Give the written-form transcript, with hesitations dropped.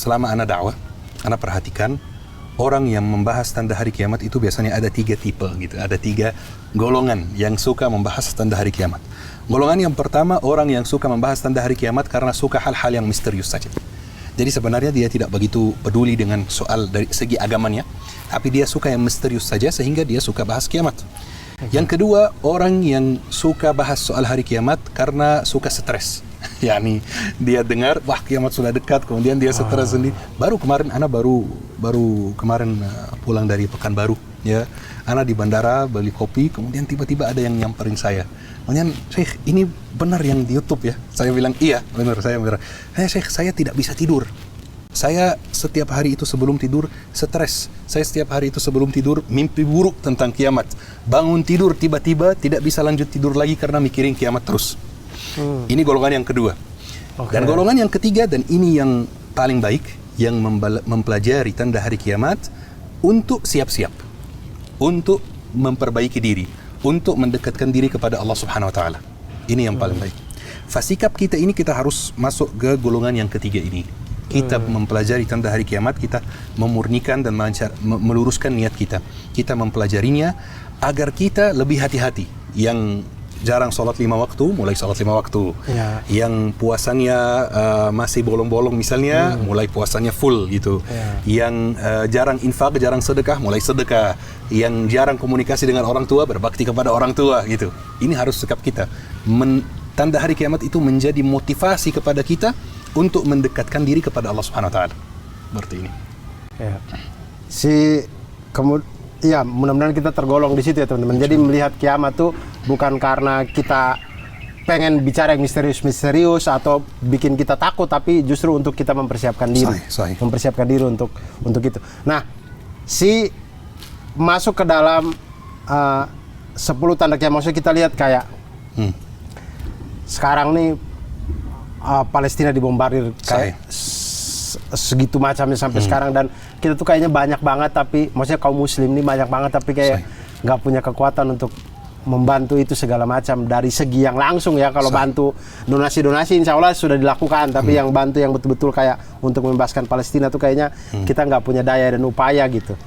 selama ana dakwah, ana perhatikan orang yang membahas tanda hari kiamat itu biasanya ada 3 tipe gitu. Ada 3 golongan yang suka membahas tanda hari kiamat. Golongan yang pertama, orang yang suka membahas tanda hari kiamat karena suka hal-hal yang misterius saja. Jadi sebenarnya dia tidak begitu peduli dengan soal dari segi agamanya, tapi dia suka yang misterius saja sehingga dia suka bahas kiamat. Yang kedua, orang yang suka bahas soal hari kiamat karena suka stres. Yani dia dengar, wah kiamat sudah dekat, kemudian dia stres sendiri. Baru kemarin, ana baru kemarin pulang dari Pekanbaru, ya. Ana di bandara beli kopi, kemudian tiba-tiba ada yang nyamperin saya. Kemudian, Syekh, ini benar yang di YouTube ya? Saya bilang, iya, benar, saya benar. Syekh, saya tidak bisa tidur. Saya setiap hari itu sebelum tidur stres. Saya setiap hari itu sebelum tidur mimpi buruk tentang kiamat. Bangun tidur tiba-tiba tidak bisa lanjut tidur lagi karena mikirin kiamat terus. Ini golongan yang kedua. Dan golongan yang ketiga, dan ini yang paling baik, yang mempelajari tanda hari kiamat untuk siap-siap, untuk memperbaiki diri, untuk mendekatkan diri kepada Allah Subhanahu Wa Taala. Ini yang paling baik. Fasikap kita ini kita harus masuk ke golongan yang ketiga ini. Kita mempelajari tanda hari kiamat, kita memurnikan dan meluruskan niat kita. Kita mempelajarinya agar kita lebih hati-hati. Yang jarang sholat 5 waktu, mulai sholat 5 waktu. Ya. Yang puasanya masih bolong-bolong misalnya, mulai puasanya full gitu. Ya. Yang jarang infak, jarang sedekah, mulai sedekah. Yang jarang komunikasi dengan orang tua, berbakti kepada orang tua gitu. Ini harus sikap kita. Tanda hari kiamat itu menjadi motivasi kepada kita untuk mendekatkan diri kepada Allah Subhanahu Wa Taala. Seperti ini. Ya. Ya, mudah-mudahan kita tergolong di situ ya teman-teman. Jadi melihat kiamat tuh bukan karena kita pengen bicara yang misterius-misterius atau bikin kita takut, tapi justru untuk kita mempersiapkan diri. Sahih. Mempersiapkan diri untuk itu. Nah, masuk ke dalam 10 tanda kiamat, maksudnya kita lihat kayak sekarang nih Palestina dibombardir kayak segitu macamnya sampai sekarang, dan kita tuh kayaknya banyak banget, tapi maksudnya kaum muslim ini banyak banget tapi kayak nggak punya kekuatan untuk membantu itu segala macam dari segi yang langsung ya. Kalau bantu donasi-donasi insya Allah sudah dilakukan, tapi yang bantu yang betul-betul kayak untuk membebaskan Palestina tuh kayaknya kita nggak punya daya dan upaya gitu.